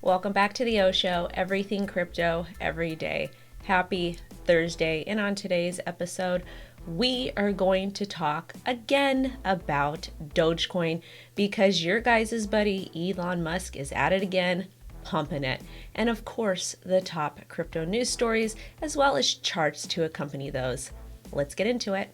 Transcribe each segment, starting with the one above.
Welcome back to the O Show, everything crypto every day. Happy Thursday. And on today's episode, we are going to talk again about Dogecoin because your guys' buddy Elon Musk is at it again, pumping it. And of course, the top crypto news stories as well as charts to accompany those. Let's get into it.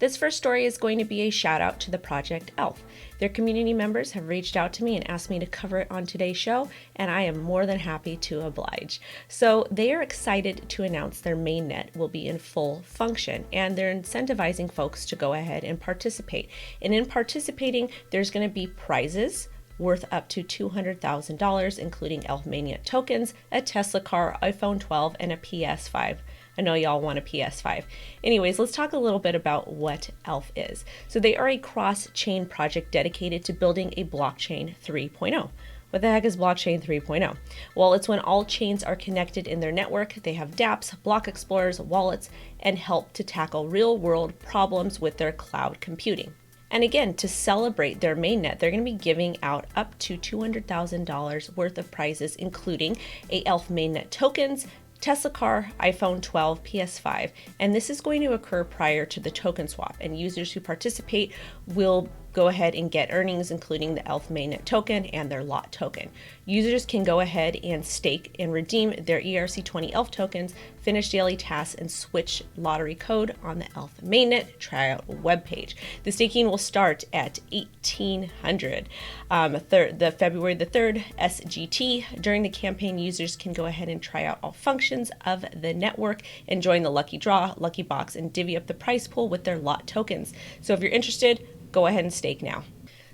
This first story is going to be a shout out to the project Aelf. Their community members have reached out to me and asked me to cover it on today's show, and I am more than happy to oblige. So they are excited to announce their mainnet will be in full function, and they're incentivizing folks to go ahead and participate. And in participating, there's going to be prizes worth up to $200,000, including Aelf mainnet tokens, a Tesla car, iPhone 12, and a PS5. I know y'all want a PS5. Anyways, let's talk a little bit about what Aelf is. So they are a cross-chain project dedicated to building a blockchain 3.0. What the heck is blockchain 3.0? Well, it's when all chains are connected in their network. They have dApps, block explorers, wallets, and help to tackle real-world problems with their cloud computing. And again, to celebrate their mainnet, they're going to be giving out up to $200,000 worth of prizes, including a Aelf mainnet tokens, Tesla car, iPhone 12, PS5, and this is going to occur prior to the token swap, and users who participate will go ahead and get earnings, including the Aelf mainnet token and their lot token. Users can go ahead and stake and redeem their ERC20 Aelf tokens, finish daily tasks, and switch lottery code on the Aelf mainnet tryout webpage. The staking will start at 1800, the February the 3rd SGT. During the campaign, users can go ahead and try out all functions of the network and join the lucky draw, lucky box, and divvy up the prize pool with their lot tokens. So if you're interested, go ahead and stake now.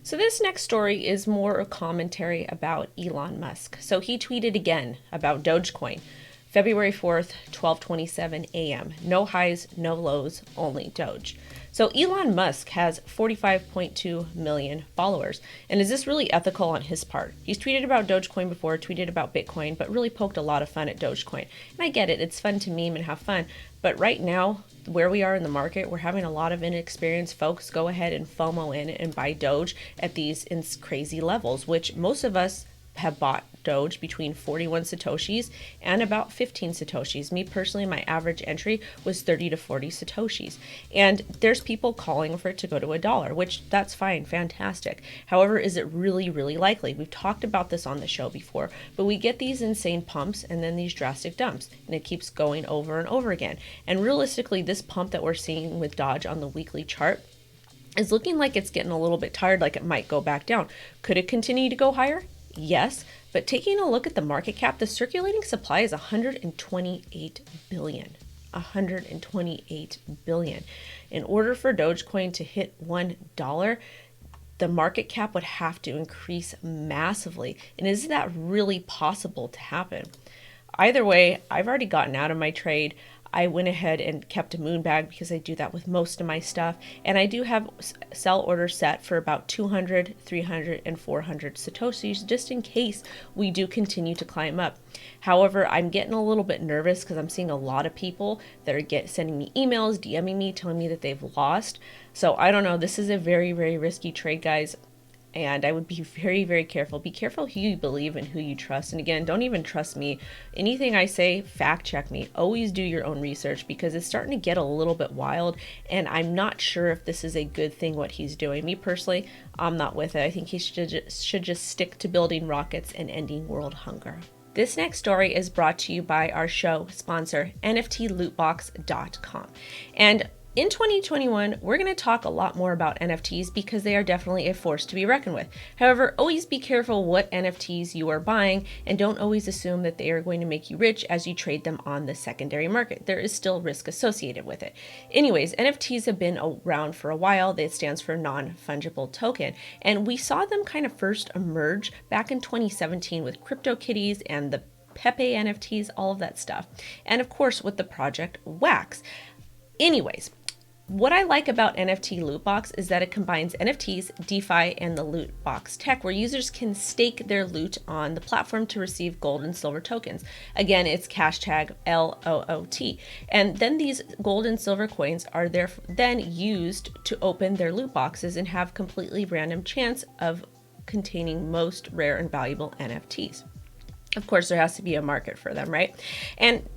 So this next story is more a commentary about Elon Musk. So he tweeted again about Dogecoin, February 4th, 12:27 a.m. No highs, no lows, only Doge. So Elon Musk has 45.2 million followers. And is this really ethical on his part? He's tweeted about Dogecoin before, tweeted about Bitcoin, but really poked a lot of fun at Dogecoin. And I get it, it's fun to meme and have fun. But right now, where we are in the market, we're having a lot of inexperienced folks go ahead and FOMO in and buy Doge at these crazy levels, which most of us have bought Doge between 41 Satoshis and about 15 Satoshis. Me personally, my average entry was 30 to 40 Satoshis. And there's people calling for it to go to $1, which that's fine, fantastic. However, is it really, really likely? We've talked about this on the show before, but we get these insane pumps and then these drastic dumps, and it keeps going over and over again. And realistically, this pump that we're seeing with Doge on the weekly chart is looking like it's getting a little bit tired, like it might go back down. Could it continue to go higher? Yes, but taking a look at the market cap, the circulating supply is 128 billion. 128 billion. In order for Dogecoin to hit $1, the market cap would have to increase massively. And is that really possible to happen? Either way, I've already gotten out of my trade. I went ahead and kept a moon bag because I do that with most of my stuff. And I do have sell orders set for about 200, 300, and 400 Satoshis just in case we do continue to climb up. However, I'm getting a little bit nervous because I'm seeing a lot of people that are sending me emails, DMing me, telling me that they've lost. So I don't know. This is a very, very risky trade, guys. And I would be very, very careful. Be careful who you believe and who you trust. And again, don't even trust me. Anything I say, fact check me. Always do your own research because it's starting to get a little bit wild. And I'm not sure if this is a good thing, what he's doing. Me personally, I'm not with it. I think he should just stick to building rockets and ending world hunger. This next story is brought to you by our show sponsor, NFTlootbox.com. And in 2021, we're going to talk a lot more about NFTs because they are definitely a force to be reckoned with. However, always be careful what NFTs you are buying and don't always assume that they are going to make you rich as you trade them on the secondary market. There is still risk associated with it. Anyways, NFTs have been around for a while. That stands for non-fungible token. And we saw them kind of first emerge back in 2017 with CryptoKitties and the Pepe NFTs, all of that stuff. And of course, with the project Wax. Anyways, What I like about NFT Lootbox is that it combines NFTs, DeFi, and the Lootbox tech, where users can stake their loot on the platform to receive gold and silver tokens. Again, it's hashtag LOOT. And then these gold and silver coins are then used to open their loot boxes and have completely random chance of containing most rare and valuable NFTs. Of course, there has to be a market for them, right? And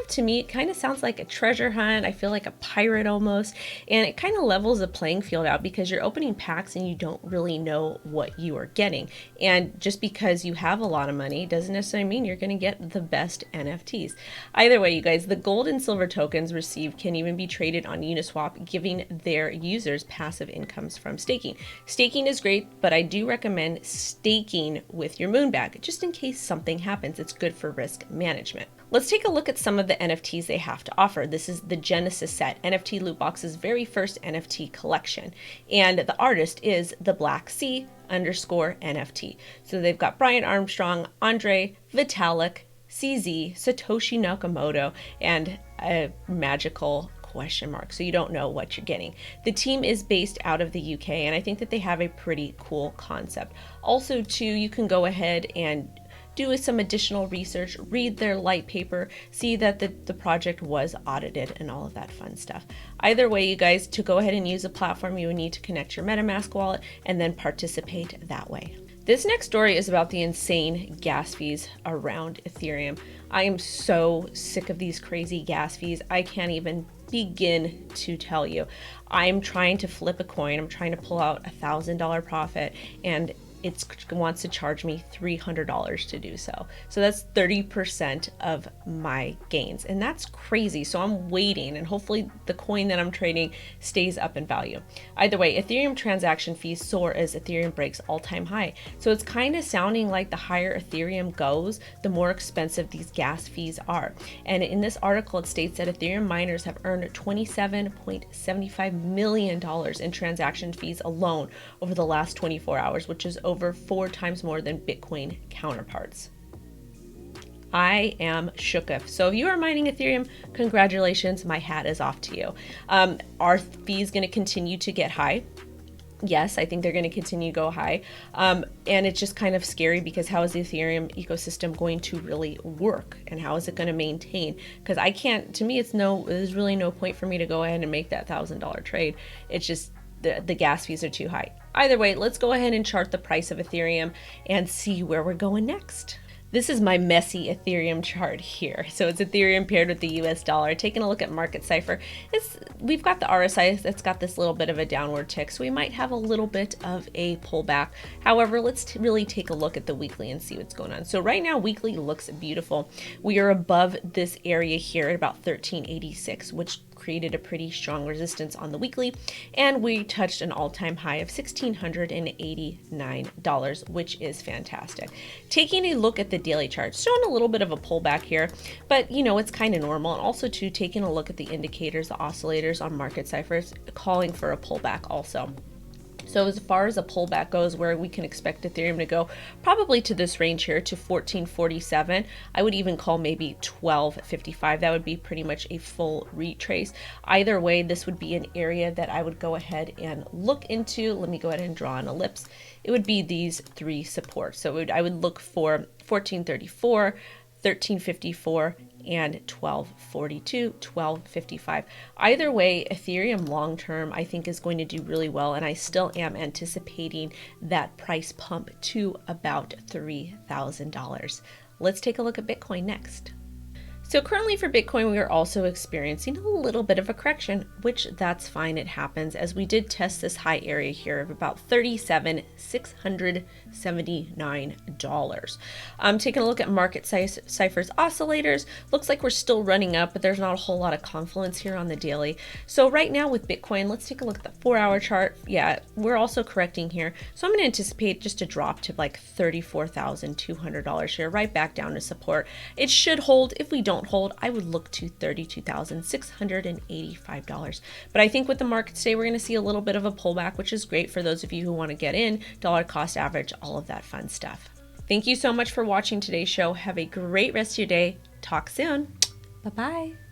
to me, it kind of sounds like a treasure hunt. I feel like a pirate almost. And it kind of levels the playing field out because you're opening packs and you don't really know what you are getting. And just because you have a lot of money doesn't necessarily mean you're going to get the best NFTs. Either way, you guys, the gold and silver tokens received can even be traded on Uniswap, giving their users passive incomes from staking. Staking is great, but I do recommend staking with your Moonbag, just in case something happens. It's good for risk management. Let's take a look at some of the NFTs they have to offer. This is the Genesis set, NFT Lootbox's very first NFT collection. And the artist is the Black Sea _ NFT. So they've got Brian Armstrong, Andre, Vitalik, CZ, Satoshi Nakamoto, and a magical question mark. So you don't know what you're getting. The team is based out of the UK, and I think that they have a pretty cool concept. Also, too, you can go ahead and do some additional research, read their light paper, see that the project was audited and all of that fun stuff. Either way, you guys, to go ahead and use a platform, you would need to connect your MetaMask wallet and then participate that way. This next story is about the insane gas fees around Ethereum. I am so sick of these crazy gas fees. I can't even begin to tell you. I'm trying to flip a coin. I'm trying to pull out $1,000 profit, and it wants to charge me $300 to do so. So that's 30% of my gains, and that's crazy. So I'm waiting, and hopefully the coin that I'm trading stays up in value. Either way, Ethereum transaction fees soar as Ethereum breaks all-time high. So it's kind of sounding like the higher Ethereum goes, the more expensive these gas fees are. And in this article, it states that Ethereum miners have earned $27.75 million in transaction fees alone over the last 24 hours, which is over 4 times more than Bitcoin counterparts. I am shooketh. So if you are mining Ethereum, congratulations, my hat is off to you. Are fees going to continue to get high? Yes, I think they're going to continue to go high. And it's just kind of scary because how is the Ethereum ecosystem going to really work? And how is it going to maintain? Because to me, there's really no point for me to go ahead and make that $1,000 trade. It's just the gas fees are too high. Either way, let's go ahead and chart the price of Ethereum and see where we're going next. This is my messy Ethereum chart here. So it's Ethereum paired with the US dollar. Taking a look at market cipher, we've got the RSI that's got this little bit of a downward tick, so we might have a little bit of a pullback. However, let's really take a look at the weekly and see what's going on. So right now, weekly looks beautiful. We are above this area here at about 1386, which created a pretty strong resistance on the weekly, and we touched an all-time high of $1,689, which is fantastic. Taking a look at the daily chart, showing a little bit of a pullback here, but it's kind of normal. And also too, taking a look at the indicators, the oscillators on market ciphers, calling for a pullback also. So as far as a pullback goes, where we can expect Ethereum to go, probably to this range here to 1447. I would even call maybe 1255. That would be pretty much a full retrace. Either way, this would be an area that I would go ahead and look into. Let me go ahead and draw an ellipse. It would be these 3 supports. So I would look for 1434, 1354, and 1242, 1255. Either way, Ethereum long term I think is going to do really well, and I still am anticipating that price pump to about $3,000. Let's take a look at Bitcoin next. So currently for Bitcoin, we are also experiencing a little bit of a correction, which that's fine, it happens, as we did test this high area here of about $37,679. Taking a look at market ciphers oscillators, looks like we're still running up, but there's not a whole lot of confluence here on the daily. So right now with Bitcoin, let's take a look at the 4-hour chart. Yeah, we're also correcting here. So I'm going to anticipate just a drop to like $34,200 here, right back down to support. It should hold. If we don't hold, I would look to $32,685. But I think with the market today, we're going to see a little bit of a pullback, which is great for those of you who want to get in, dollar cost average, all of that fun stuff. Thank you so much for watching today's show. Have a great rest of your day. Talk soon. Bye-bye.